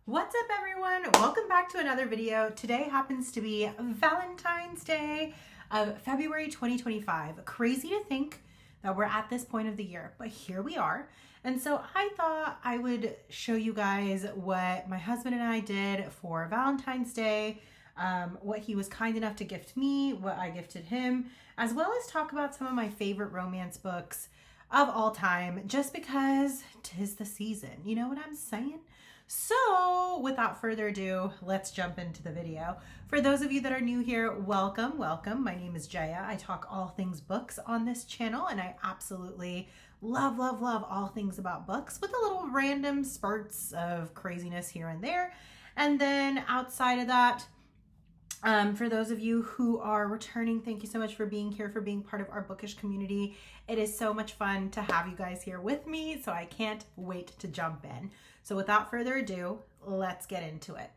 What's up, everyone? Welcome back to another video. Today happens to be Valentine's Day of February 2025. Crazy to think that we're at this point of the year, but here we are. And so I thought I would show you guys what my husband and I did for Valentine's Day, what he was kind enough to gift me, what I gifted him, as well as talk about some of my favorite romance books of all time, just because 'tis the season. You know what I'm saying? So without further ado, let's jump into the video. For those of you that are new here, welcome, welcome. My name is Jaya. I talk all things books on this channel, and I absolutely love all things about books with a little random spurts of craziness here and there. And then outside of that, for those of you who are returning, thank you so much for being here, for being part of our bookish community. It is so much fun to have you guys here with me, so I can't wait to jump in. So without further ado, let's get into it.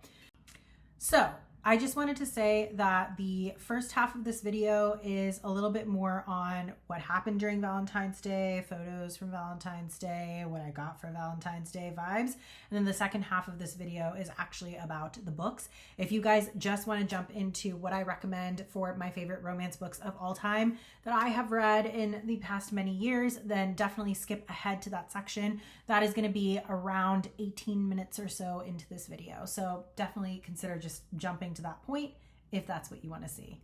So I just wanted to say that the first half of this video is a little bit more on what happened during Valentine's Day, photos from Valentine's Day, what I got for Valentine's Day vibes. And then the second half of this video is actually about the books. If you guys just want to jump into what I recommend for my favorite romance books of all time that I have read in the past many years, then definitely skip ahead to that section. That is going to be around 18 minutes or so into this video. So definitely consider just jumping to that point if that's what you want to see.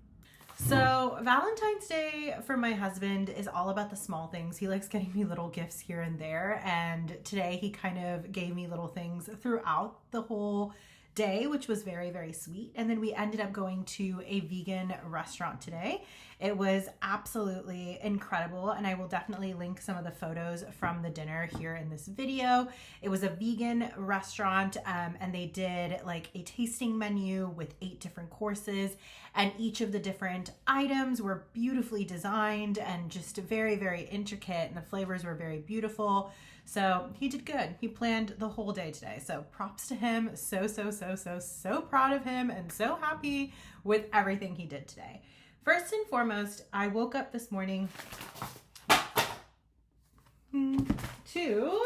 So Valentine's Day for my husband is all about the small things. He likes getting me little gifts here and there, and today he kind of gave me little things throughout the whole day, which was very sweet. And then we ended up going to a vegan restaurant today. It was absolutely incredible, and I will definitely link some of the photos from the dinner here in this video. It was a vegan restaurant, and they did like a tasting menu with 8 different courses, and each of the different items were beautifully designed and just very intricate, and the flavors were very beautiful. So he did good. He planned the whole day today. So props to him. So proud of him and so happy with everything he did today. First and foremost, I woke up this morning to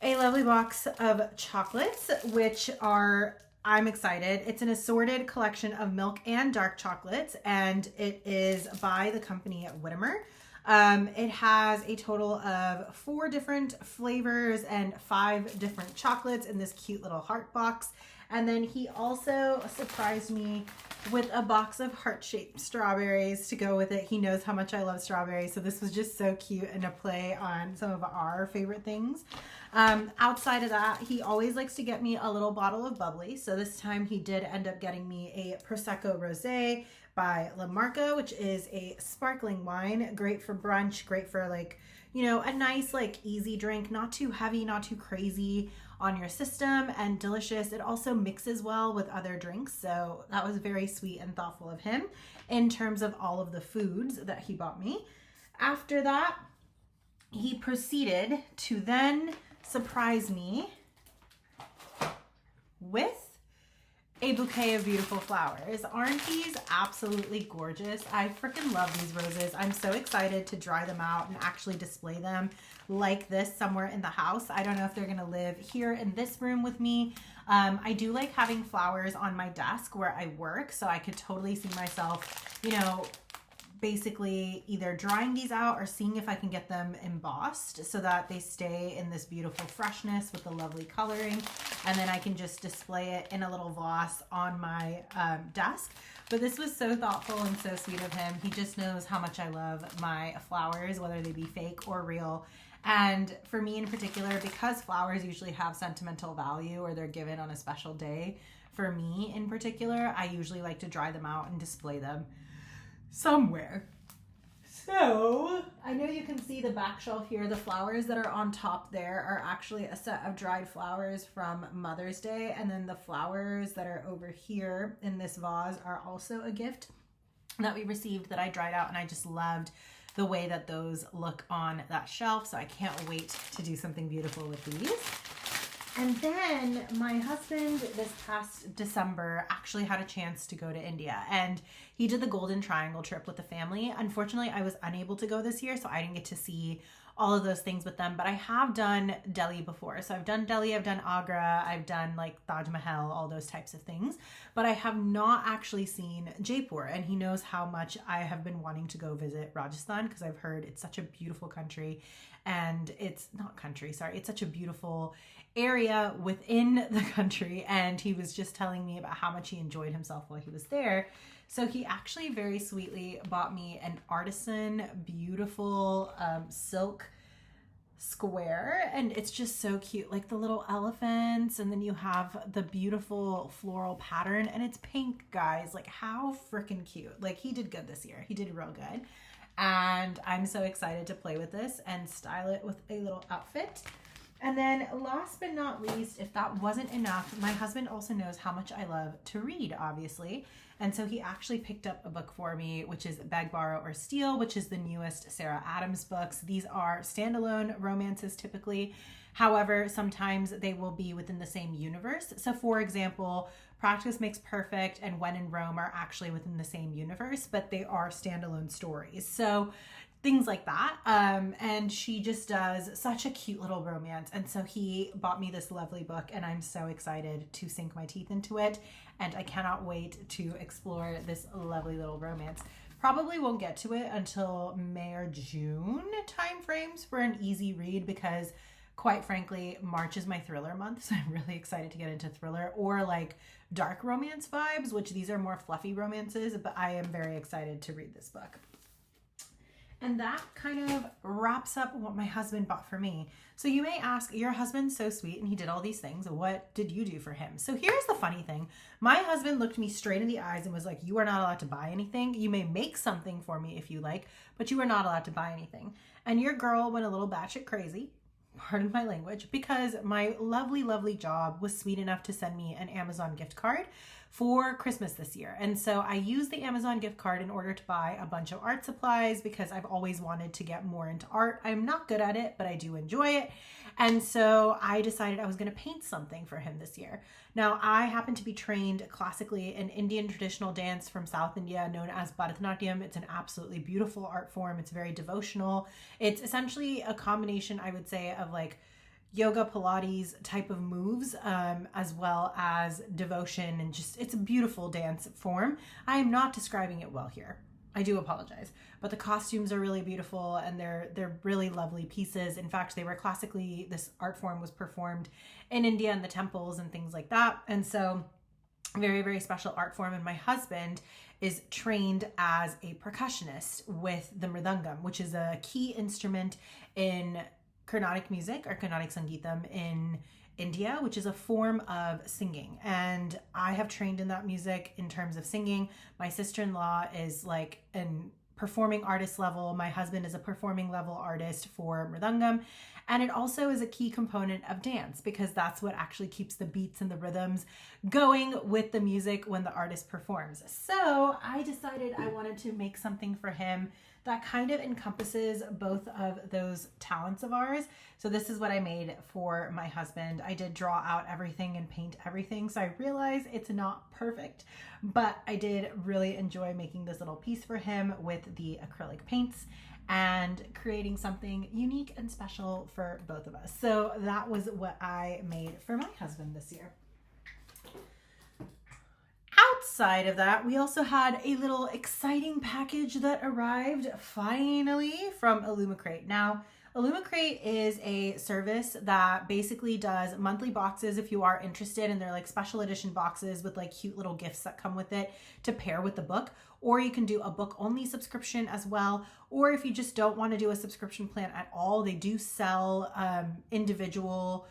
a lovely box of chocolates, which are, I'm excited. It's an assorted collection of milk and dark chocolates, and it is by the company Whittemer. It has a total of 4 different flavors and 5 different chocolates in this cute little heart box. And then he also surprised me with a box of heart-shaped strawberries to go with it. He knows how much I love strawberries, so this was just so cute and a play on some of our favorite things. Outside of that, he always likes to get me a little bottle of bubbly. So this time he did end up getting me a Prosecco Rosé by La Marca, which is a sparkling wine, great for brunch, great for like, you know, a nice like easy drink, not too heavy, not too crazy on your system, and delicious. It also mixes well with other drinks, so that was very sweet and thoughtful of him in terms of all of the foods that he bought me. After that, he proceeded to then surprise me with a bouquet of beautiful flowers. Aren't these absolutely gorgeous? I freaking love these roses. I'm so excited to dry them out and actually display them like this somewhere in the house. I don't know if they're gonna live here in this room with me. I do like having flowers on my desk where I work, so I could totally see myself, you know, basically either drying these out or seeing if I can get them embossed so that they stay in this beautiful freshness with the lovely coloring, and then I can just display it in a little vase on my desk. But this was so thoughtful and so sweet of him. He just knows how much I love my flowers, whether they be fake or real. And for me in particular, because flowers usually have sentimental value or they're given on a special day, for me in particular, I usually like to dry them out and display them somewhere. So I know you can see the back shelf here. The flowers that are on top there are actually a set of dried flowers from Mother's Day, and then the flowers that are over here in this vase are also a gift that we received that I dried out, and I just loved the way that those look on that shelf, so I can't wait to do something beautiful with these. And then my husband this past December actually had a chance to go to India, and he did the Golden Triangle trip with the family. Unfortunately, I was unable to go this year, so I didn't get to see all of those things with them. But I have done Delhi before. So I've done Delhi, I've done Agra, I've done like Taj Mahal, all those types of things. But I have not actually seen Jaipur. And he knows how much I have been wanting to go visit Rajasthan because I've heard it's such a beautiful country. And it's not country, sorry, it's such a beautiful area within the country. And he was just telling me about how much he enjoyed himself while he was there. So he actually very sweetly bought me an artisan, beautiful silk square, and it's just so cute, like the little elephants, and then you have the beautiful floral pattern, and it's pink, guys. Like, how freaking cute. Like, he did good this year. He did real good, and I'm so excited to play with this and style it with a little outfit. And then last but not least, if that wasn't enough, my husband also knows how much I love to read, obviously. And so he actually picked up a book for me, which is Beg, Borrow, or Steal, which is the newest Sarah Adams books. These are standalone romances typically. However, sometimes they will be within the same universe. So for example, Practice Makes Perfect and When in Rome are actually within the same universe, but they are standalone stories. So things like that. And she just does such a cute little romance. And so he bought me this lovely book, and I'm so excited to sink my teeth into it. And I cannot wait to explore this lovely little romance. Probably won't get to it until May or June timeframes for an easy read, because quite frankly, March is my thriller month. So I'm really excited to get into thriller or like dark romance vibes, which these are more fluffy romances, but I am very excited to read this book. And that kind of wraps up what my husband bought for me. So you may ask, your husband's so sweet and he did all these things. What did you do for him? So here's the funny thing. My husband looked me straight in the eyes and was like, you are not allowed to buy anything. You may make something for me if you like, but you are not allowed to buy anything. And your girl went a little batshit crazy, pardon my language, because my lovely, lovely job was sweet enough to send me an Amazon gift card for Christmas this year. And so I used the Amazon gift card in order to buy a bunch of art supplies because I've always wanted to get more into art. I'm not good at it, but I do enjoy it. And so I decided I was going to paint something for him this year. Now, I happen to be trained classically in Indian traditional dance from South India known as Bharatanatyam. It's an absolutely beautiful art form. It's very devotional. It's essentially a combination, I would say, of like yoga, Pilates type of moves, as well as devotion, and just, it's a beautiful dance form. I am not describing it well here. I do apologize, but the costumes are really beautiful and they're really lovely pieces. In fact, they were classically, this art form was performed in India in the temples and things like that. And so very, very special art form. And my husband is trained as a percussionist with the mridangam, which is a key instrument in Carnatic music or Carnatic Sangeetam in India, which is a form of singing. And I have trained in that music in terms of singing. My sister-in-law is like an performing artist level. My husband is a performing level artist for mridangam. And it also is a key component of dance because that's what actually keeps the beats and the rhythms going with the music when the artist performs. So I decided I wanted to make something for him that kind of encompasses both of those talents of ours. So this is what I made for my husband. I did draw out everything and paint everything. So I realize it's not perfect, but I did really enjoy making this little piece for him with the acrylic paints and creating something unique and special for both of us. So that was what I made for my husband this year. Outside of that, we also had a little exciting package that arrived finally from Illumicrate. Now, Illumicrate is a service that basically does monthly boxes if you are interested, and they're like special edition boxes with like cute little gifts that come with it to pair with the book. Or you can do a book only subscription as well. Or if you just don't want to do a subscription plan at all, they do sell individual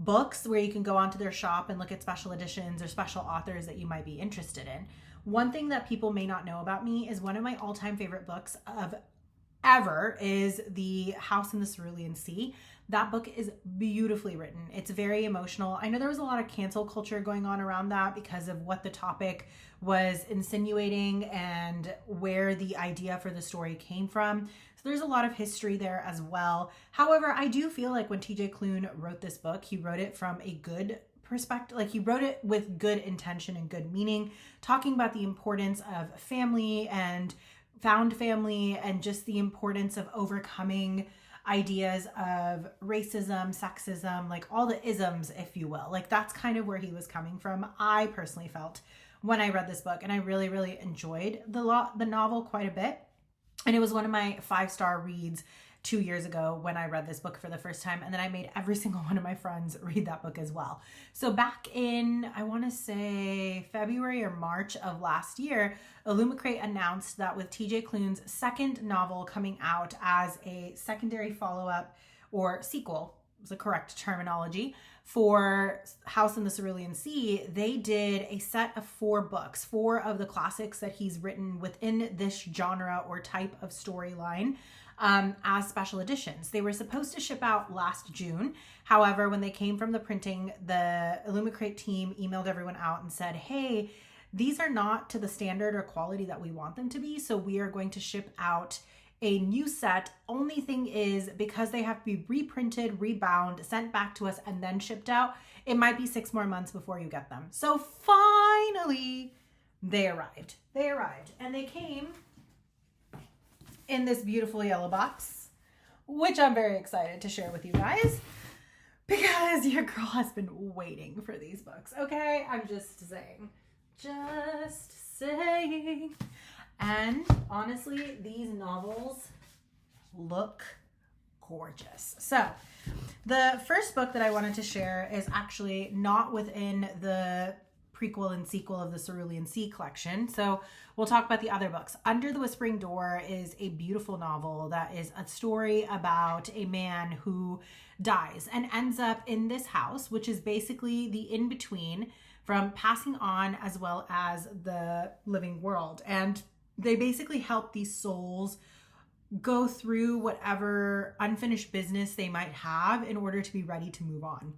books where you can go onto their shop and look at special editions or special authors that you might be interested in. One thing that people may not know about me is one of my all-time favorite books of ever is The House in the Cerulean Sea. That book is beautifully written. It's very emotional. I know there was a lot of cancel culture going on around that because of what the topic was insinuating and where the idea for the story came from. So there's a lot of history there as well. However, I do feel like when TJ Klune wrote this book, he wrote it from a good perspective. Like he wrote it with good intention and good meaning, talking about the importance of family and found family and just the importance of overcoming ideas of racism, sexism, like all the isms, if you will. Like that's kind of where he was coming from, I personally felt when I read this book. And I really, really enjoyed the novel quite a bit. And it was one of my 5-star reads 2 years ago when I read this book for the first time. And then I made every single one of my friends read that book as well. So back in, I want to say February or March of last year, Illumicrate announced that with TJ Klune's second novel coming out as a secondary follow-up or sequel, is the correct terminology, for House in the Cerulean Sea, they did a set of 4 books, 4 of the classics that he's written within this genre or type of storyline, as special editions. They were supposed to ship out last June. However, when they came from the printing, the Illumicrate team emailed everyone out and said, hey, these are not to the standard or quality that we want them to be, so we are going to ship out a new set. Only thing is, because they have to be reprinted, rebound, sent back to us, and then shipped out, it might be 6 more months before you get them. So finally, they arrived. And they came in this beautiful yellow box, which I'm very excited to share with you guys because your girl has been waiting for these books. Okay, I'm just saying. And honestly, these novels look gorgeous. So the first book that I wanted to share is actually not within the prequel and sequel of the Cerulean Sea collection. So we'll talk about the other books. Under the Whispering Door is a beautiful novel that is a story about a man who dies and ends up in this house, which is basically the in-between from passing on as well as the living world. And they basically help these souls go through whatever unfinished business they might have in order to be ready to move on.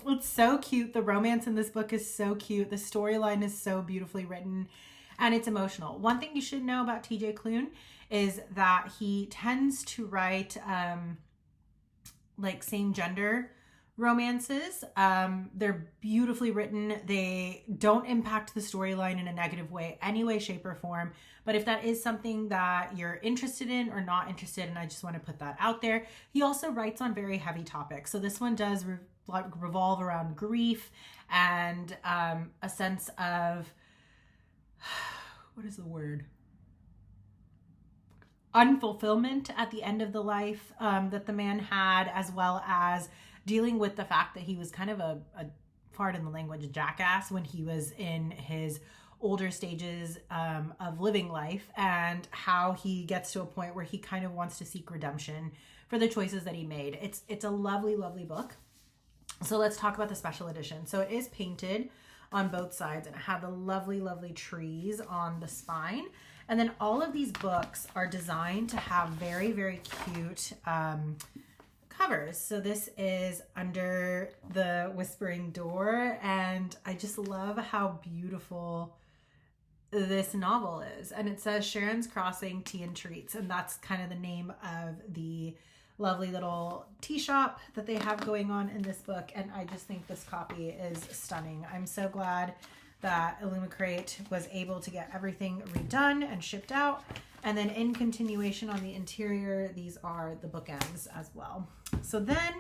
It's so cute. The romance in this book is so cute. The storyline is so beautifully written and it's emotional. One thing you should know about TJ Klune is that he tends to write like same gender romances. They're beautifully written. They don't impact the storyline in a negative way, any way, shape, or form. But if that is something that you're interested in or not interested in, I just want to put that out there. He also writes on very heavy topics. So this one does revolve around grief and a sense of, what is the word? Unfulfillment at the end of the life that the man had, as well as dealing with the fact that he was kind of a pardon the language, jackass when he was in his older stages of living life, and how he gets to a point where he kind of wants to seek redemption for the choices that he made. It's a lovely, lovely book. So let's talk about the special edition. So it is painted on both sides and it had the lovely, lovely trees on the spine. And then all of these books are designed to have very, very cute covers. So this is Under the Whispering Door, and I just love how beautiful this novel is. And it says Sharon's Crossing Tea and Treats, and that's kind of the name of the lovely little tea shop that they have going on in this book. And I just think this copy is stunning. I'm so glad that Illumicrate was able to get everything redone and shipped out. And then in continuation on the interior, these are the bookends as well. So then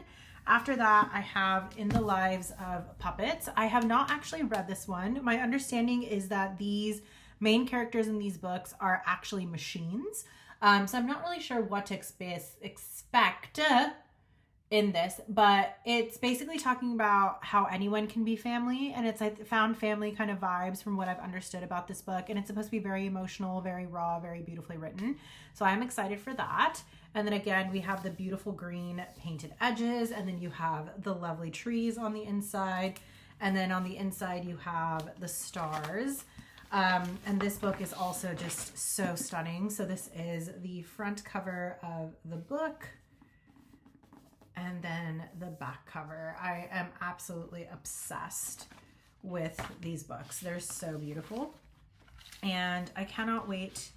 after that, I have In the Lives of Puppets. I have not actually read this one. My understanding is that these main characters in these books are actually machines. So I'm not really sure what to expect in this, but it's basically talking about how anyone can be family, and it's like found family kind of vibes from what I've understood about this book, and it's supposed to be very emotional, very raw, very beautifully written. So I'm excited for that. And then again, we have the beautiful green painted edges, and then you have the lovely trees on the inside, and then on the inside you have the stars. And this book is also just so stunning. So this is the front cover of the book, and then the back cover. I am absolutely obsessed with these books. They're so beautiful, and I cannot wait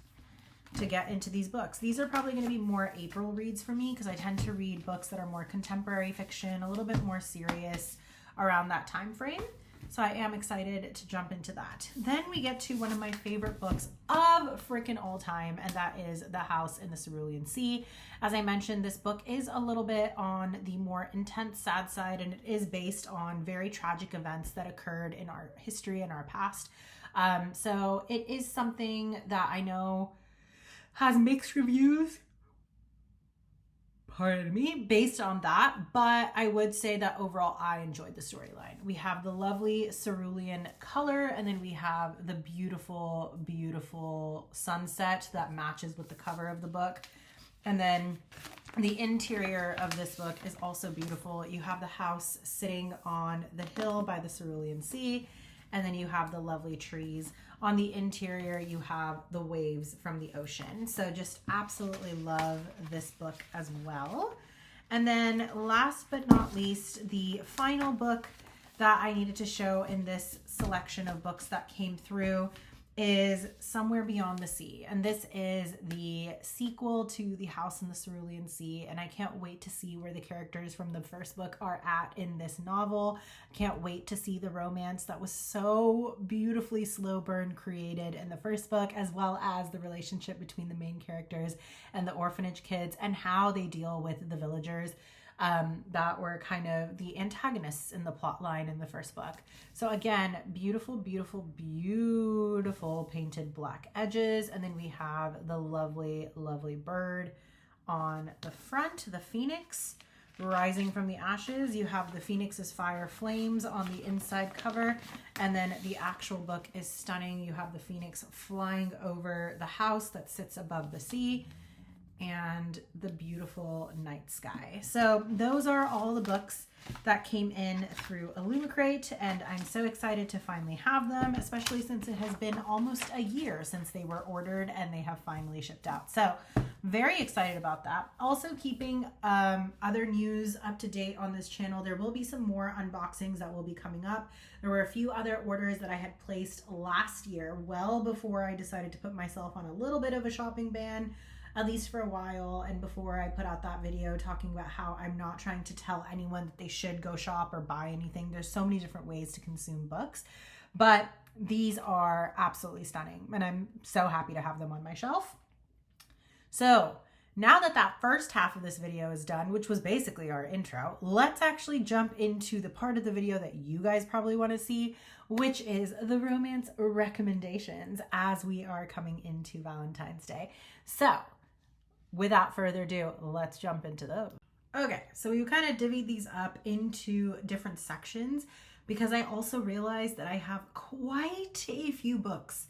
to get into these books. These are probably going to be more April reads for me because I tend to read books that are more contemporary fiction, a little bit more serious around that time frame. So I am excited to jump into that. Then we get to one of my favorite books of freaking all time, and that is The House in the Cerulean Sea. As I mentioned, this book is a little bit on the more intense, sad side, and it is based on very tragic events that occurred in our history and our past. So it is something that I know has mixed reviews, pardon me, based on that, but I would say that overall I enjoyed the storyline. We have the lovely cerulean color, and then we have the beautiful, beautiful sunset that matches with the cover of the book. And then the interior of this book is also beautiful. You have the house sitting on the hill by the cerulean sea, and then you have the lovely trees. On the interior, you have the waves from the ocean. So just absolutely love this book as well. And then last but not least, the final book that I needed to show in this selection of books that came through is Somewhere Beyond the Sea. And this is the sequel to The House in the Cerulean Sea. And I can't wait to see where the characters from the first book are at in this novel. I can't wait to see the romance that was so beautifully slow burn created in the first book, as well as the relationship between the main characters and the orphanage kids and how they deal with the villagers that were kind of the antagonists in the plot line in the first book. So again, beautiful, beautiful, beautiful painted black edges. And then we have the lovely, lovely bird on the front, the phoenix rising from the ashes. You have the phoenix's fire flames on the inside cover. And then the actual book is stunning. You have the phoenix flying over the house that sits above the sea, and the beautiful night sky. So those are all the books that came in through Illumicrate, and I'm so excited to finally have them, especially since it has been almost a year since they were ordered and they have finally shipped out. So very excited about that. Also keeping other news up to date on this channel. There will be some more unboxings that will be coming up. There were a few other orders that I had placed last year, well before I decided to put myself on a little bit of a shopping ban, at least for a while, and before I put out that video talking about how I'm not trying to tell anyone that they should go shop or buy anything. There's so many different ways to consume books, but these are absolutely stunning, and I'm so happy to have them on my shelf. So now that that first half of this video is done, which was basically our intro, let's actually jump into the part of the video that you guys probably want to see, which is the romance recommendations as we are coming into Valentine's Day. So without further ado, let's jump into those. Okay, so we kind of divvied these up into different sections because I also realized that I have quite a few books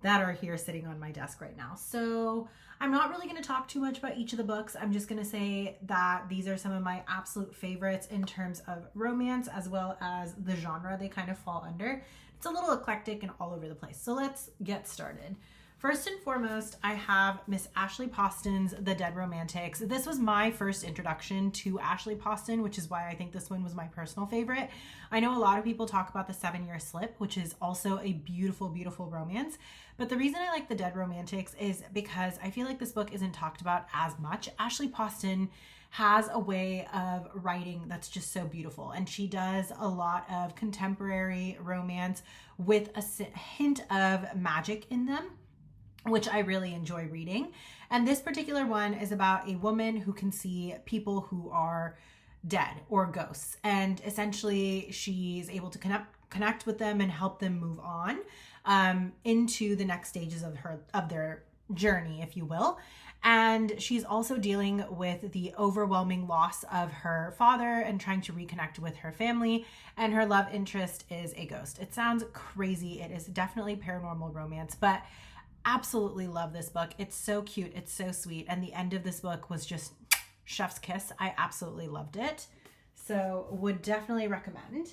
that are here sitting on my desk right now. So I'm not really going to talk too much about each of the books. I'm just going to say that these are some of my absolute favorites in terms of romance, as well as the genre they kind of fall under. It's a little eclectic and all over the place. So let's get started. First and foremost, I have Miss Ashley Poston's The Dead Romantics. This was my first introduction to Ashley Poston, which is why I think this one was my personal favorite. I know a lot of people talk about The 7-Year Slip, which is also a beautiful, beautiful romance. But the reason I like The Dead Romantics is because I feel like this book isn't talked about as much. Ashley Poston has a way of writing that's just so beautiful, and she does a lot of contemporary romance with a hint of magic in them, which I really enjoy reading. And this particular one is about a woman who can see people who are dead or ghosts. And essentially she's able to connect with them and help them move on into the next stages of their journey, if you will. And she's also dealing with the overwhelming loss of her father and trying to reconnect with her family. And her love interest is a ghost. It sounds crazy. It is definitely paranormal romance, but absolutely love this book. It's so cute. It's so sweet. And the end of this book was just chef's kiss. I absolutely loved it. So would definitely recommend.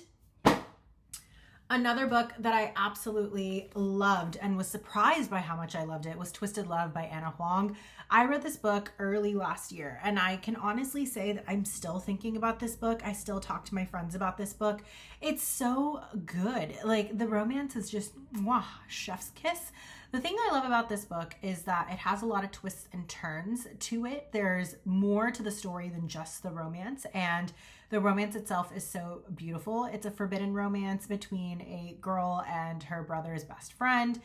Another book that I absolutely loved and was surprised by how much I loved it was Twisted Love by Anna Huang. I read this book early last year, and I can honestly say that I'm still thinking about this book. I still talk to my friends about this book. It's so good. Like, the romance is just, mwah, chef's kiss. The thing I love about this book is that it has a lot of twists and turns to it. There's more to the story than just the romance, and the romance itself is so beautiful. It's a forbidden romance between a girl and her brother's best friend,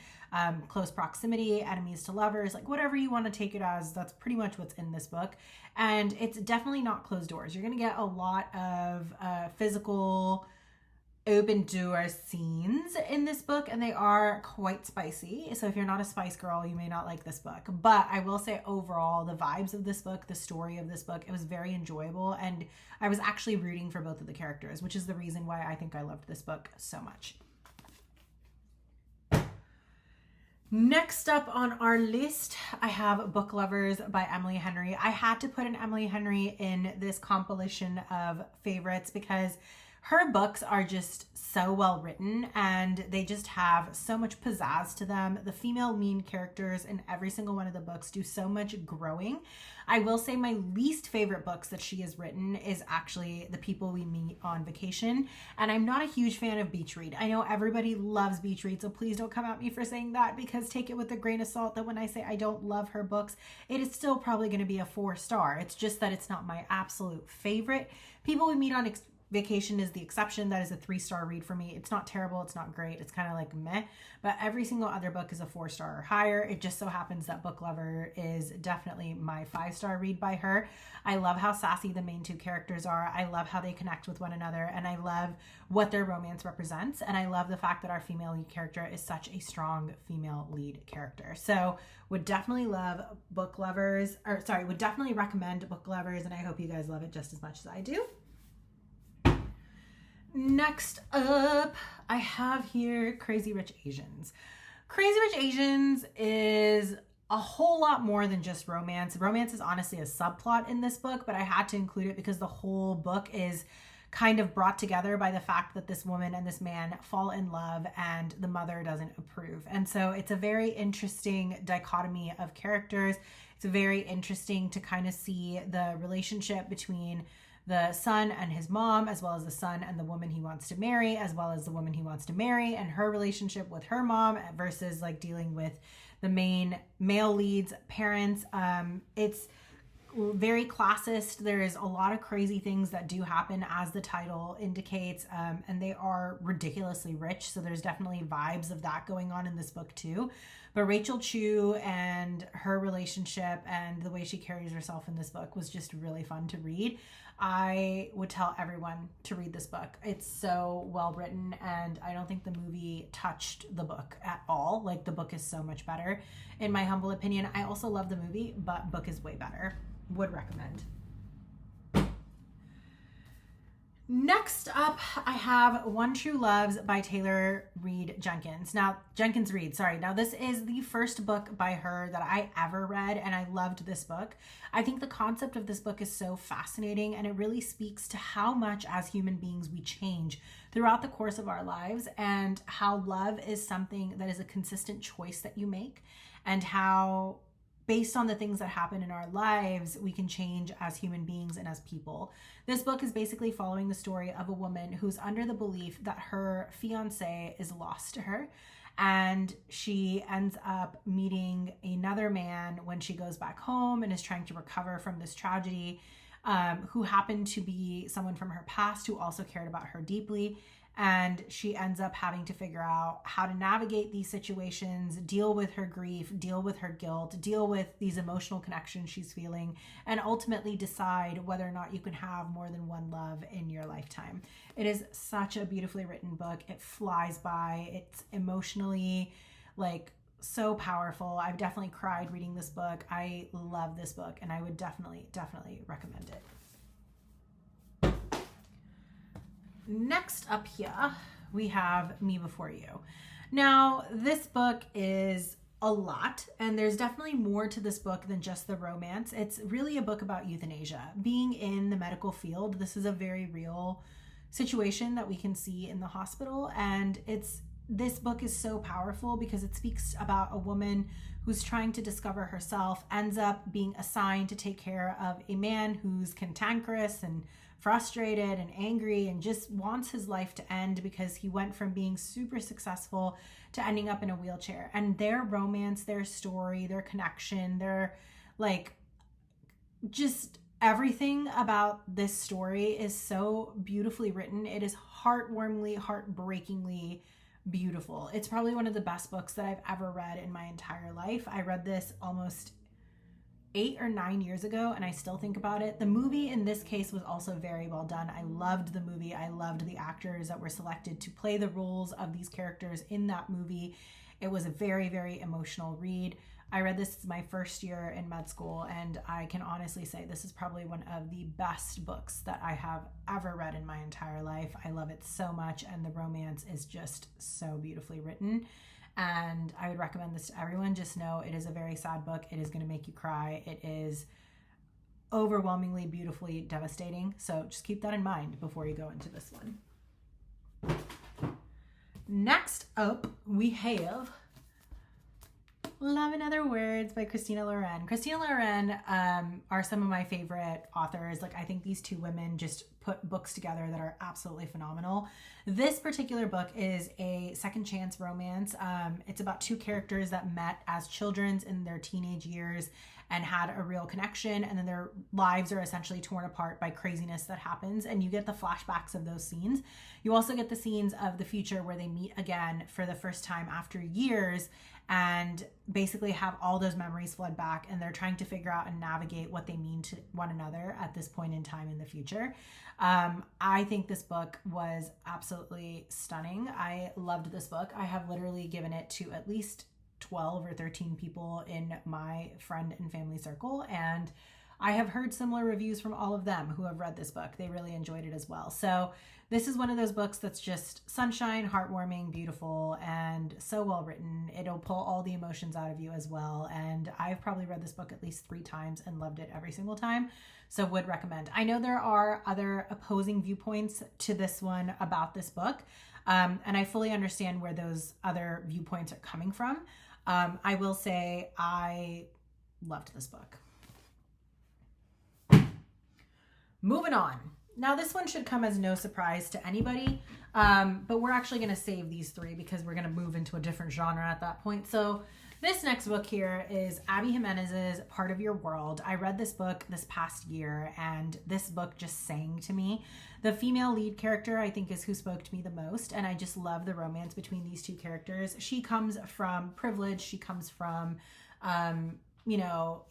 close proximity, enemies to lovers, like whatever you want to take it as, that's pretty much what's in this book. And it's definitely not closed doors. You're going to get a lot of physical open door scenes in this book, and they are quite spicy. So if you're not a spice girl, you may not like this book. But I will say overall, the vibes of this book, the story of this book, it was very enjoyable, and I was actually rooting for both of the characters, which is the reason why I think I loved this book so much. Next up on our list, I have Book Lovers by Emily Henry. I had to put an Emily Henry in this compilation of favorites because her books are just so well written and they just have so much pizzazz to them. The female main characters in every single one of the books do so much growing. I will say my least favorite books that she has written is actually The People We Meet on Vacation. And I'm not a huge fan of beach read. I know everybody loves beach read, so please don't come at me for saying that, because take it with a grain of salt that when I say I don't love her books, it is still probably going to be a 4-star. It's just that it's not my absolute favorite. People We Meet on Vacation is the exception. That is a 3-star read for me. It's not terrible. It's not great. It's kind of like meh, but every single other book is a 4-star or higher. It just so happens that Book Lover is definitely my 5-star read by her. I love how sassy the main two characters are. I love how they connect with one another, and I love what their romance represents. And I love the fact that our female lead character is such a strong female lead character. So would definitely love Book Lovers, or sorry, would definitely recommend Book Lovers. And I hope you guys love it just as much as I do. Next up, I have here Crazy Rich Asians. Crazy Rich Asians is a whole lot more than just romance. Romance is honestly a subplot in this book, but I had to include it because the whole book is kind of brought together by the fact that this woman and this man fall in love and the mother doesn't approve. And so it's a very interesting dichotomy of characters. It's very interesting to kind of see the relationship between the son and his mom, as well as the son and the woman he wants to marry, as well as the woman he wants to marry, and her relationship with her mom versus like dealing with the main male lead's parents. It's very classist. There is a lot of crazy things that do happen, as the title indicates, and they are ridiculously rich. So there's definitely vibes of that going on in this book too. But Rachel Chu and her relationship and the way she carries herself in this book was just really fun to read. I would tell everyone to read this book. It's so well written, and I don't think the movie touched the book at all. Like, the book is so much better, in my humble opinion. I also love the movie, but book is way better. Would recommend. Next up, I have One True Loves by Taylor Jenkins. Now, this is the first book by her that I ever read, and I loved this book. I think the concept of this book is so fascinating, and it really speaks to how much as human beings we change throughout the course of our lives, and how love is something that is a consistent choice that you make, and how based on the things that happen in our lives, we can change as human beings and as people. This book is basically following the story of a woman who's under the belief that her fiance is lost to her, and she ends up meeting another man when she goes back home and is trying to recover from this tragedy, who happened to be someone from her past who also cared about her deeply. And she ends up having to figure out how to navigate these situations, deal with her grief, deal with her guilt, deal with these emotional connections she's feeling, and ultimately decide whether or not you can have more than one love in your lifetime. It is such a beautifully written book. It flies by. It's emotionally so powerful. I've definitely cried reading this book. I love this book, and I would definitely recommend it. Next up here, we have Me Before You. Now, this book is a lot, and there's definitely more to this book than just the romance. It's really a book about euthanasia. Being in the medical field, this is a very real situation that we can see in the hospital, and this book is so powerful because it speaks about a woman who's trying to discover herself, ends up being assigned to take care of a man who's cantankerous and frustrated and angry and just wants his life to end because he went from being super successful to ending up in a wheelchair. And their romance, their story, their connection, their like just everything about this story is so beautifully written. It is heartwarmingly, heartbreakingly beautiful. It's probably one of the best books that I've ever read in my entire life. I read this almost 8 or 9 years ago, and I still think about it. The movie in this case was also very well done. I loved the movie. I loved the actors that were selected to play the roles of these characters in that movie. It was a very, very emotional read. I read this my first year in med school, and I can honestly say this is probably one of the best books that I have ever read in my entire life. I love it so much, and the romance is just so beautifully written. And I would recommend this to everyone. Just know it is a very sad book. It is going to make you cry. It is overwhelmingly, beautifully devastating. So just keep that in mind before you go into this one. Next up, we have Love in Other Words by Christina Loren. Christina Loren are some of my favorite authors. Like, I think these two women just put books together that are absolutely phenomenal. This particular book is a second chance romance. It's about two characters that met as children in their teenage years and had a real connection, and then their lives are essentially torn apart by craziness that happens, and you get the flashbacks of those scenes. You also get the scenes of the future where they meet again for the first time after years and basically have all those memories flood back, and they're trying to figure out and navigate what they mean to one another at this point in time in the future. I think this book was absolutely stunning. I loved this book. I have literally given it to at least 12 or 13 people in my friend and family circle, and I have heard similar reviews from all of them who have read this book. They really enjoyed it as well. So this is one of those books that's just sunshine, heartwarming, beautiful, and so well written. It'll pull all the emotions out of you as well. And I've probably read this book at least 3 times and loved it every single time. So would recommend. I know there are other opposing viewpoints to this one about this book. And I fully understand where those other viewpoints are coming from. I will say I loved this book. Moving on. Now, this one should come as no surprise to anybody, but we're actually going to save these 3 because we're going to move into a different genre at that point. So this next book here is Abby Jimenez's Part of Your World. I read this book this past year, and this book just sang to me. The female lead character, I think, is who spoke to me the most, and I just love the romance between these two characters. She comes from privilege. She comes from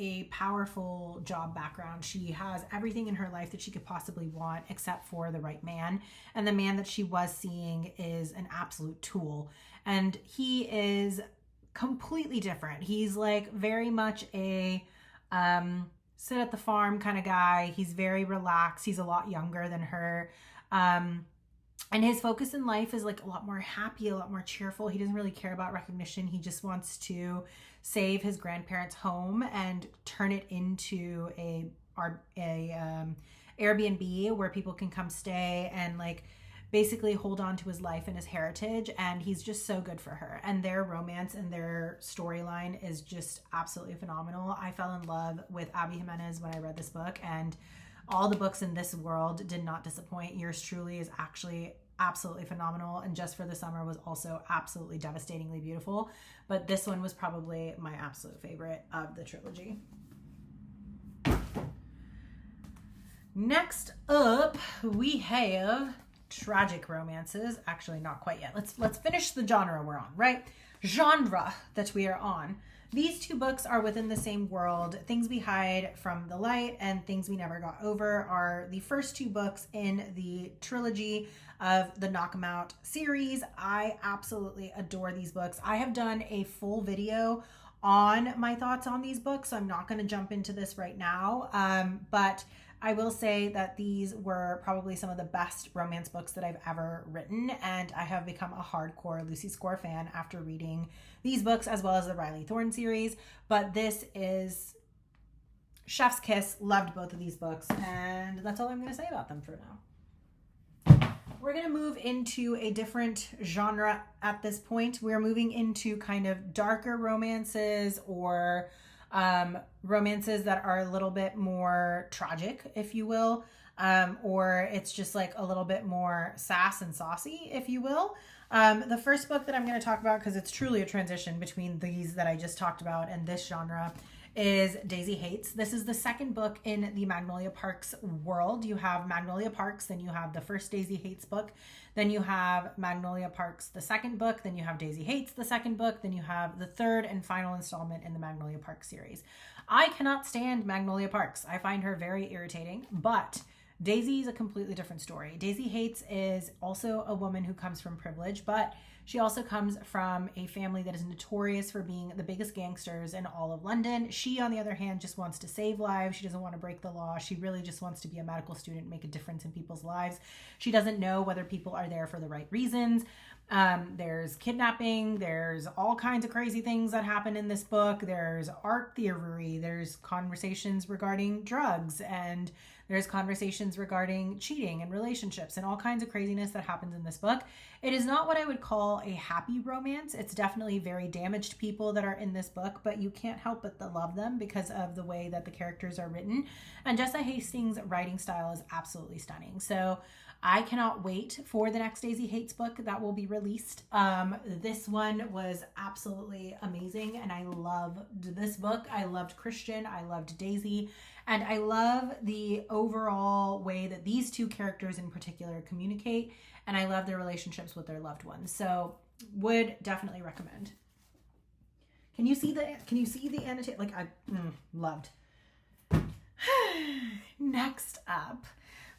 a powerful job background. She has everything in her life that she could possibly want except for the right man. And the man that she was seeing is an absolute tool. And he is completely different. He's like very much a sit at the farm kind of guy. He's very relaxed. He's a lot younger than her. And his focus in life is like a lot more happy, a lot more cheerful. He doesn't really care about recognition. He just wants to save his grandparents' home and turn it into a Airbnb where people can come stay and like basically hold on to his life and his heritage. And he's just so good for her. And their romance and their storyline is just absolutely phenomenal. I fell in love with Abby Jimenez when I read this book, and all the books in this world did not disappoint. Yours truly is actually absolutely phenomenal, and Just for the Summer was also absolutely devastatingly beautiful. But this one was probably my absolute favorite of the trilogy. Next up, we have tragic romances. Actually, not quite yet. Let's finish the genre we're on, right? Genre that we are on. These 2 books are within the same world. Things We Hide from the Light and Things We Never Got Over are the first 2 books in the trilogy of the Knock 'Em Out series. I absolutely adore these books. I have done a full video on my thoughts on these books, so I'm not going to jump into this right now. But I will say that these were probably some of the best romance books that I've ever written, and I have become a hardcore Lucy Score fan after reading these books as well as the Riley Thorne series. But this is chef's kiss. Loved both of these books, and that's all I'm going to say about them for now. We're going to move into a different genre at this point. We're moving into kind of darker romances or romances that are a little bit more tragic, if you will. or it's just like a little bit more sass and saucy, if you will. The first book that I'm going to talk about, because it's truly a transition between these that I just talked about and this genre, is Daisy Hates. This is the second book in the Magnolia Parks world. You have Magnolia Parks, then you have the first Daisy Hates book, then you have Magnolia Parks, the second book, then you have Daisy Hates, the second book, then you have the third and final installment in the Magnolia Parks series. I cannot stand Magnolia Parks. I find her very irritating, but Daisy is a completely different story. Daisy Hates is also a woman who comes from privilege, but she also comes from a family that is notorious for being the biggest gangsters in all of London. She, on the other hand, just wants to save lives. She doesn't want to break the law. She really just wants to be a medical student, make a difference in people's lives. She doesn't know whether people are there for the right reasons. There's kidnapping. There's all kinds of crazy things that happen in this book. There's art theory. There's conversations regarding drugs, and there's conversations regarding cheating and relationships and all kinds of craziness that happens in this book. It is not what I would call a happy romance. It's definitely very damaged people that are in this book, but you can't help but to love them because of the way that the characters are written. And Jessa Hastings' writing style is absolutely stunning. So I cannot wait for the next Daisy Hates book that will be released. This one was absolutely amazing, and I loved this book. I loved Christian. I loved Daisy. And I love the overall way that these two characters in particular communicate, and I love their relationships with their loved ones. So would definitely recommend. Can you see the annotate? Like I loved. Next up,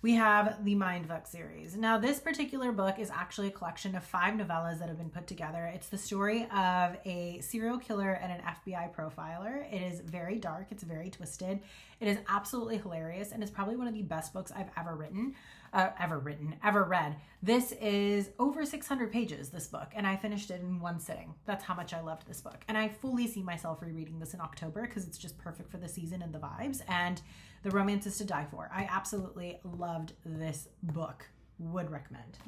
we have the Mindfuck series. Now, this particular book is actually a collection of 5 novellas that have been put together. It's the story of a serial killer and an FBI profiler. It is very dark. It's very twisted. It is absolutely hilarious, and it's probably one of the best books I've ever read. This is over 600 pages, this book, and I finished it in one sitting. That's how much I loved this book. And I fully see myself rereading this in October because it's just perfect for the season and the vibes, and the romance is to die for. I absolutely loved this book. Would recommend.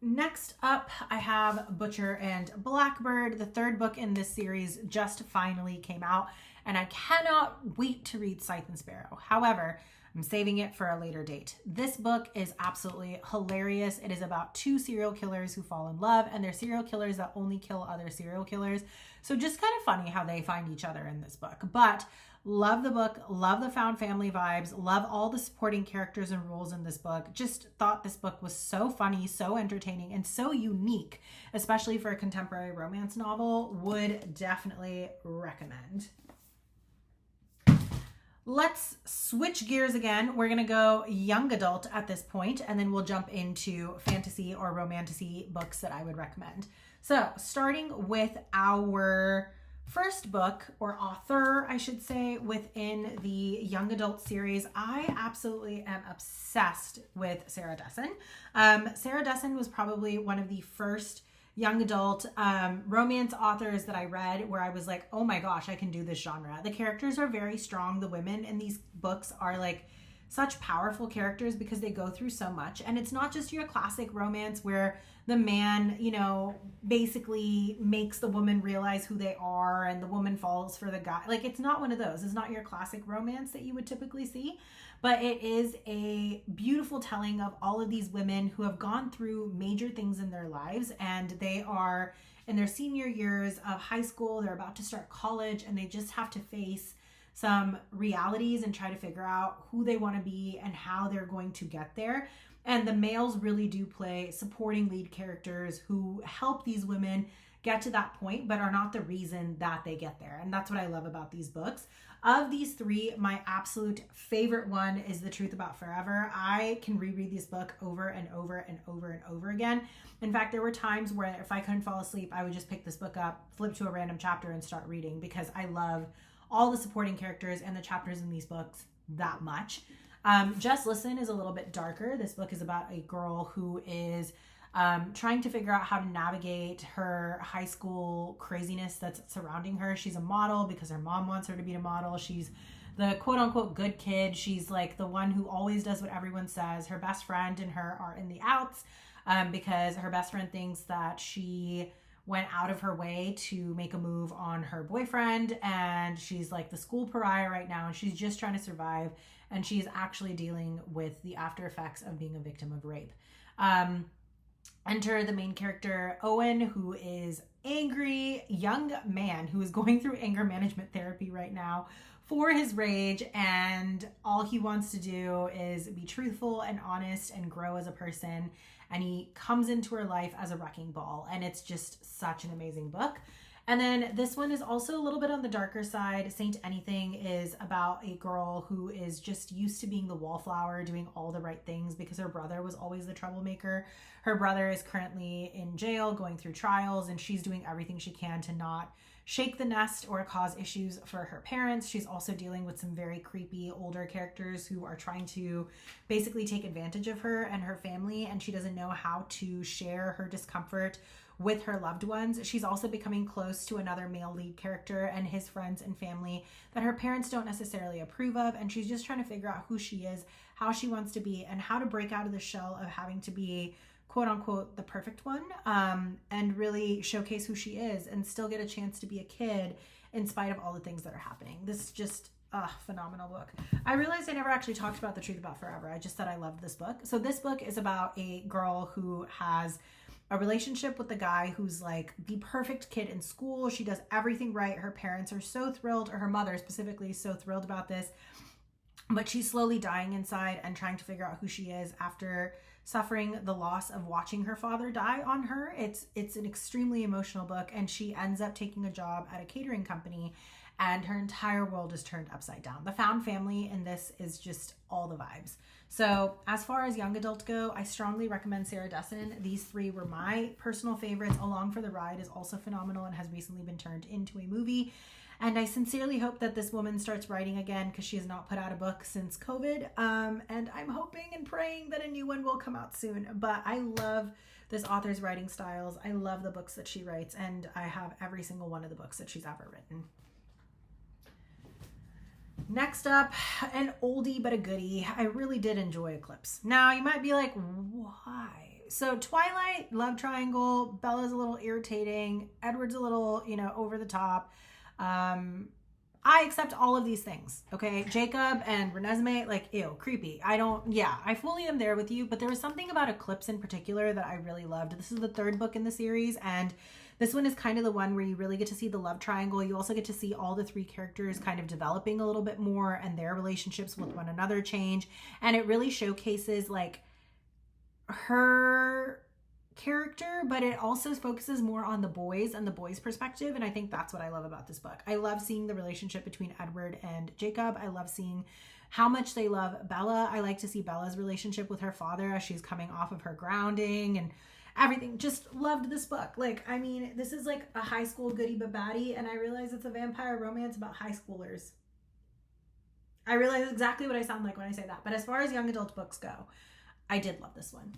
Next up, I have Butcher and Blackbird. The third book in this series just finally came out, and I cannot wait to read Scythe and Sparrow. However, I'm saving it for a later date. This book is absolutely hilarious. It is about 2 serial killers who fall in love, and they're serial killers that only kill other serial killers. So just kind of funny how they find each other in this book. But love the book, love the found family vibes, love all the supporting characters and roles in this book. Just thought this book was so funny, so entertaining, and so unique, especially for a contemporary romance novel. Would definitely recommend. Let's switch gears again. We're going to go young adult at this point, and then we'll jump into fantasy or romantasy books that I would recommend. So starting with our first book, or author, I should say, within the young adult series, I absolutely am obsessed with Sarah Dessen. Sarah Dessen was probably one of the first young adult romance authors that I read where I was like, oh my gosh, I can do this genre. The characters are very strong. The women in these books are like such powerful characters because they go through so much. And it's not just your classic romance where the man, you know, basically makes the woman realize who they are and the woman falls for the guy. Like, it's not one of those. It's not your classic romance that you would typically see, but it is a beautiful telling of all of these women who have gone through major things in their lives, and they are in their senior years of high school. They're about to start college, and they just have to face some realities and try to figure out who they want to be and how they're going to get there. And the males really do play supporting lead characters who help these women get to that point, but are not the reason that they get there. And that's what I love about these books. Of these 3, my absolute favorite one is The Truth About Forever. I can reread this book over and over and over and over again. In fact, there were times where if I couldn't fall asleep, I would just pick this book up, flip to a random chapter, and start reading because I love all the supporting characters and the chapters in these books that much. Just Listen is a little bit darker. This book is about a girl who is trying to figure out how to navigate her high school craziness that's surrounding her. She's a model because her mom wants her to be a model. She's the quote unquote good kid. She's like the one who always does what everyone says. Her best friend and her are in the outs because her best friend thinks that she went out of her way to make a move on her boyfriend, and she's like the school pariah right now, and she's just trying to survive and she's actually dealing with the after effects of being a victim of rape. Enter the main character, Owen, who is angry young man who is going through anger management therapy right now for his rage, and all he wants to do is be truthful and honest and grow as a person, and he comes into her life as a wrecking ball, and it's just such an amazing book. And then this one is also a little bit on the darker side. Saint Anything is about a girl who is just used to being the wallflower, doing all the right things because her brother was always the troublemaker. Her brother is currently in jail going through trials, and she's doing everything she can to not shake the nest or cause issues for her parents. She's also dealing with some very creepy older characters who are trying to basically take advantage of her and her family, and she doesn't know how to share her discomfort with her loved ones. She's also becoming close to another male lead character and his friends and family that her parents don't necessarily approve of, and she's just trying to figure out who she is, how she wants to be, and how to break out of the shell of having to be quote unquote the perfect one, and really showcase who she is and still get a chance to be a kid in spite of all the things that are happening. This is just a phenomenal book. I realized I never actually talked about The Truth About Forever. I just said I loved this book. So this book is about a girl who has a relationship with a guy who's like the perfect kid in school. She does everything right. Her parents are so thrilled, or her mother specifically is so thrilled about this, but she's slowly dying inside and trying to figure out who she is after suffering the loss of watching her father die on her. It's an extremely emotional book, and she ends up taking a job at a catering company, and her entire world is turned upside down. The found family in this is just all the vibes. So as far as young adult go, I strongly recommend Sarah Dessen. These three were my personal favorites. Along for the Ride is also phenomenal and has recently been turned into a movie. And I sincerely hope that this woman starts writing again, because she has not put out a book since COVID. And I'm hoping and praying that a new one will come out soon. But I love this author's writing styles. I love the books that she writes, and I have every single one of the books that she's ever written. Next up, an oldie but a goodie. I really did enjoy Eclipse. Now, you might be like, why? So Twilight, love triangle, Bella's a little irritating, Edward's a little, over the top. I accept all of these things, okay? Jacob and Renesmee, like, ew, creepy. I fully am there with you, but there was something about Eclipse in particular that I really loved. This is the third book in the series, and this one is kind of the one where you really get to see the love triangle. You also get to see all the three characters kind of developing a little bit more, and their relationships with one another change. And it really showcases like her character, but it also focuses more on the boys and the boys' perspective. And I think that's what I love about this book. I love seeing the relationship between Edward and Jacob. I love seeing how much they love Bella. I like to see Bella's relationship with her father as she's coming off of her grounding and everything. Just loved this book. Like, I mean, this is like a high school goodie but baddie, and I realize it's a vampire romance about high schoolers. I realize exactly what I sound like when I say that. But as far as young adult books go, I did love this one.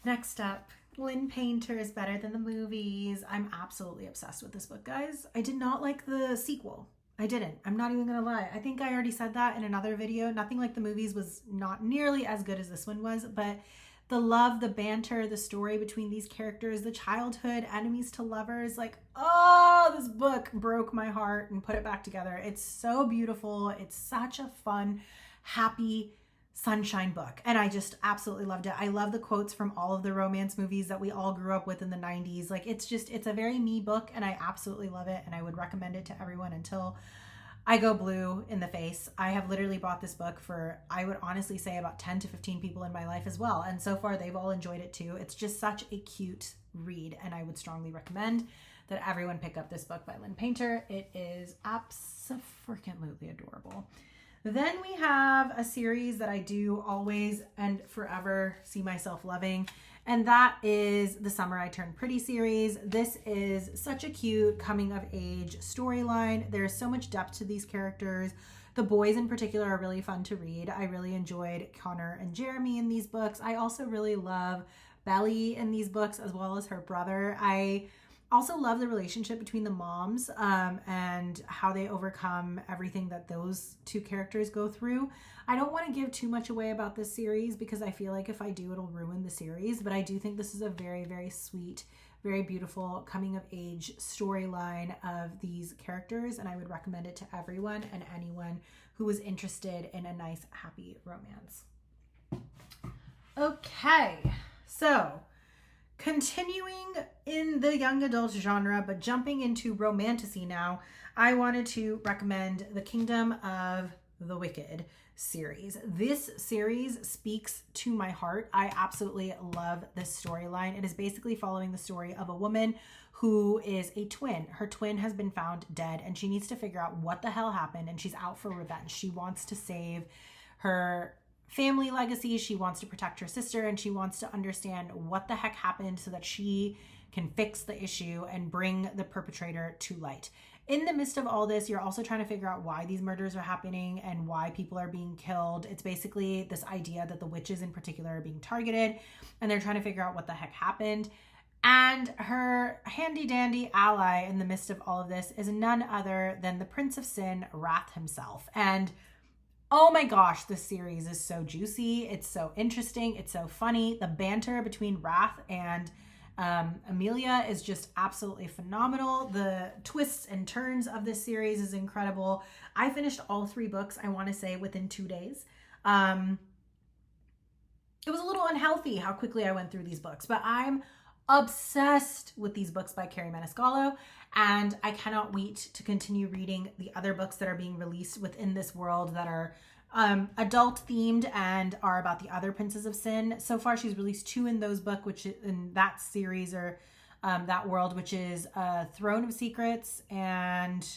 Next up, Lynn Painter is Better Than the Movies. I'm absolutely obsessed with this book, guys. I did not like the sequel. I didn't. I'm not even gonna lie. I think I already said that in another video. Nothing Like the Movies was not nearly as good as this one was, but the love, the banter, the story between these characters, the childhood, enemies to lovers, like, oh, this book broke my heart and put it back together. It's so beautiful. It's such a fun, happy, sunshine book, and I just absolutely loved it. I love the quotes from all of the romance movies that we all grew up with in the 90s. Like, it's a very me book, and I absolutely love it, and I would recommend it to everyone until I go blue in the face. I have literally bought this book for, I would honestly say, about 10 to 15 people in my life as well, and so far they've all enjoyed it too. It's just such a cute read, and I would strongly recommend that everyone pick up this book by Lynn Painter. It is abso-freaking-lutely adorable. Then we have a series that I do always and forever see myself loving, and that is the Summer I Turned Pretty series. This is such a cute coming of age storyline. There's so much depth to these characters. The boys in particular are really fun to read. I really enjoyed Connor and Jeremy in these books. I also really love Belly in these books, as well as her brother. I also love the relationship between the moms and how they overcome everything that those two characters go through. I don't want to give too much away about this series because I feel like if I do, it'll ruin the series. But I do think this is a very, very sweet, very beautiful coming of age storyline of these characters. And I would recommend it to everyone and anyone who was interested in a nice, happy romance. Okay, so continuing in the young adult genre, but jumping into romantasy now, I wanted to recommend the Kingdom of the Wicked series. This series speaks to my heart. I absolutely love this storyline. It is basically following the story of a woman who is a twin. Her twin has been found dead and she needs to figure out what the hell happened, and she's out for revenge. She wants to save her family legacy. She wants to protect her sister, and she wants to understand what the heck happened so that she can fix the issue and bring the perpetrator to light. In the midst of all this, you're also trying to figure out why these murders are happening and why people are being killed. It's basically this idea that the witches in particular are being targeted, and they're trying to figure out what the heck happened. And her handy dandy ally in the midst of all of this is none other than the Prince of Sin, Wrath himself. And oh my gosh, this series is so juicy. It's so interesting. It's so funny. The banter between Wrath and Amelia is just absolutely phenomenal. The twists and turns of this series is incredible. I finished all 3 books, I want to say, within 2 days. It was a little unhealthy how quickly I went through these books, but I'm obsessed with these books by Carrie Maniscalco, and I cannot wait to continue reading the other books that are being released within this world that are adult themed and are about the other Princes of Sin. So far, she's released 2 in those books, which in that series or that world, which is Throne of Secrets and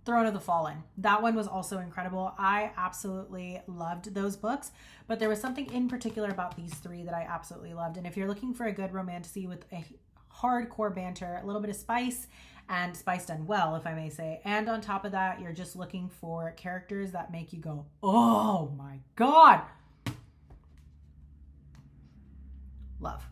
Throne of the Fallen. That one was also incredible. I absolutely loved those books, but there was something in particular about these 3 that I absolutely loved. And if you're looking for a good romantasy with a hardcore banter, a little bit of spice, and spice done well, if I may say, and on top of that, you're just looking for characters that make you go, oh my God. Love.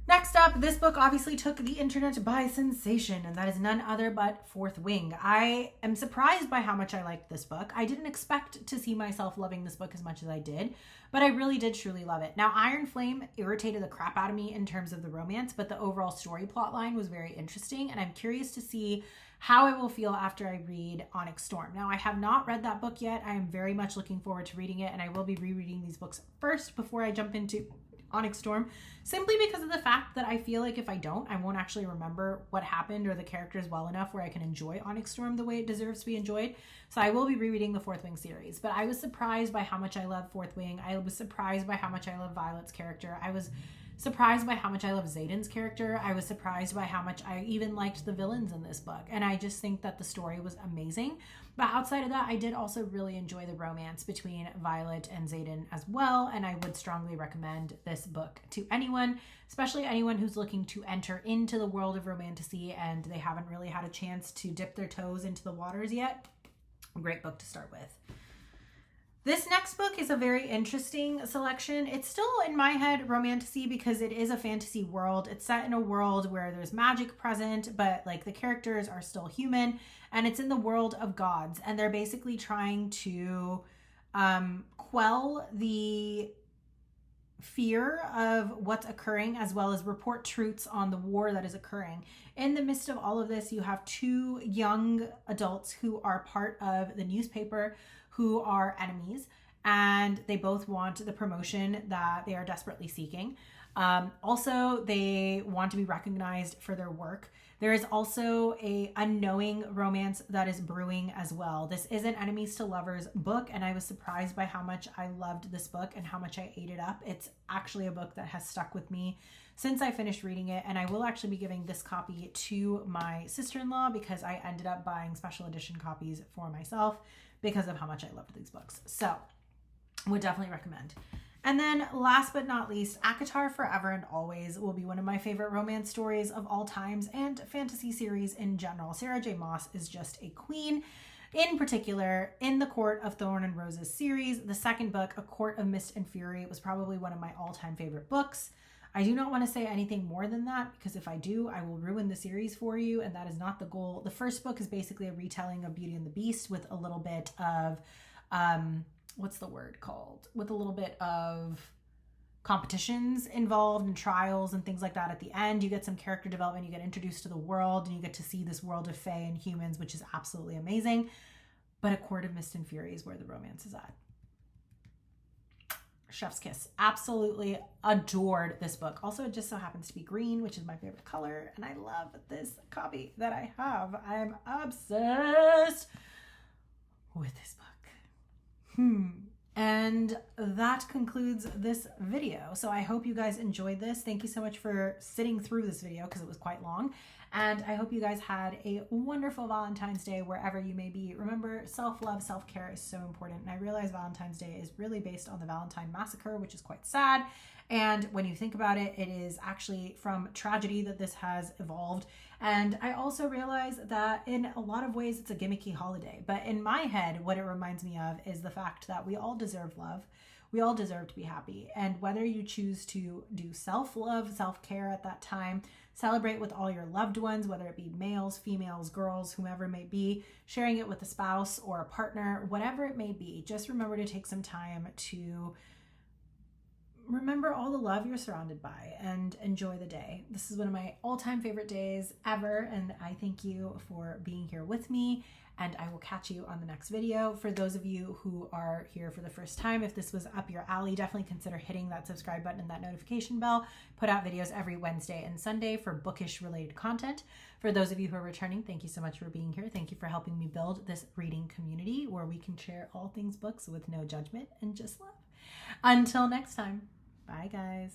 Next up, this book obviously took the internet by sensation, and that is none other but Fourth Wing. I am surprised by how much I liked this book. I didn't expect to see myself loving this book as much as I did, but I really did truly love it. Now, Iron Flame irritated the crap out of me in terms of the romance, but the overall story plot line was very interesting, and I'm curious to see how I will feel after I read Onyx Storm. Now, I have not read that book yet. I am very much looking forward to reading it, and I will be rereading these books first before I jump into Onyx Storm, simply because of the fact that I feel like if I don't, I won't actually remember what happened or the characters well enough where I can enjoy Onyx Storm the way it deserves to be enjoyed. So I will be rereading the Fourth Wing series, but I was surprised by how much I love Fourth Wing. I was surprised by how much I love Violet's character. I was surprised by how much I love Xaden's character. I was surprised by how much I even liked the villains in this book. And I just think that the story was amazing. But outside of that, I did also really enjoy the romance between Violet and Xaden as well. And I would strongly recommend this book to anyone, especially anyone who's looking to enter into the world of romantasy and they haven't really had a chance to dip their toes into the waters yet. Great book to start with. This next book is a very interesting selection. It's still in my head romantasy because it is a fantasy world. It's set in a world where there's magic present, but like the characters are still human, and it's in the world of gods, and they're basically trying to quell the fear of what's occurring as well as report truths on the war that is occurring. In the midst of all of this, you have 2 young adults who are part of the newspaper who are enemies, and they both want the promotion that they are desperately seeking. Also, they want to be recognized for their work. There is also a unknowing romance that is brewing as well. This is an enemies to lovers book, and I was surprised by how much I loved this book and how much I ate it up. It's actually a book that has stuck with me since I finished reading it, and I will actually be giving this copy to my sister-in-law because I ended up buying special edition copies for myself because of how much I loved these books. So, would definitely recommend. And then last but not least, ACOTAR Forever and Always will be one of my favorite romance stories of all times and fantasy series in general. Sarah J. Maas is just a queen. In particular, in the Court of Thorn and Roses series, the second book, A Court of Mist and Fury, was probably one of my all-time favorite books. I do not want to say anything more than that because if I do, I will ruin the series for you, and that is not the goal. The first book is basically a retelling of Beauty and the Beast with a little bit of, what's the word called? With a little bit of competitions involved and trials and things like that at the end. You get some character development, you get introduced to the world, and you get to see this world of fae and humans, which is absolutely amazing. But A Court of Mist and Fury is where the romance is at. Chef's kiss. Absolutely adored this book. Also, it just so happens to be green, which is my favorite color, and I love this copy that I have. I'm obsessed with this book. And that concludes this video. So I hope you guys enjoyed this. Thank you so much for sitting through this video because it was quite long. And I hope you guys had a wonderful Valentine's Day wherever you may be. Remember, self-love, self-care is so important. And I realize Valentine's Day is really based on the Valentine massacre, which is quite sad. And when you think about it, it is actually from tragedy that this has evolved. And I also realize that in a lot of ways, it's a gimmicky holiday. But in my head, what it reminds me of is the fact that we all deserve love. We all deserve to be happy. And whether you choose to do self-love, self-care at that time, celebrate with all your loved ones, whether it be males, females, girls, whomever it may be, sharing it with a spouse or a partner, whatever it may be, just remember to take some time to remember all the love you're surrounded by and enjoy the day. This is one of my all-time favorite days ever, and I thank you for being here with me, and I will catch you on the next video. For those of you who are here for the first time, if this was up your alley, definitely consider hitting that subscribe button and that notification bell. Put out videos every Wednesday and Sunday for bookish related content. For those of you who are returning, thank you so much for being here. Thank you for helping me build this reading community where we can share all things books with no judgment and just love. Until next time. Bye, guys.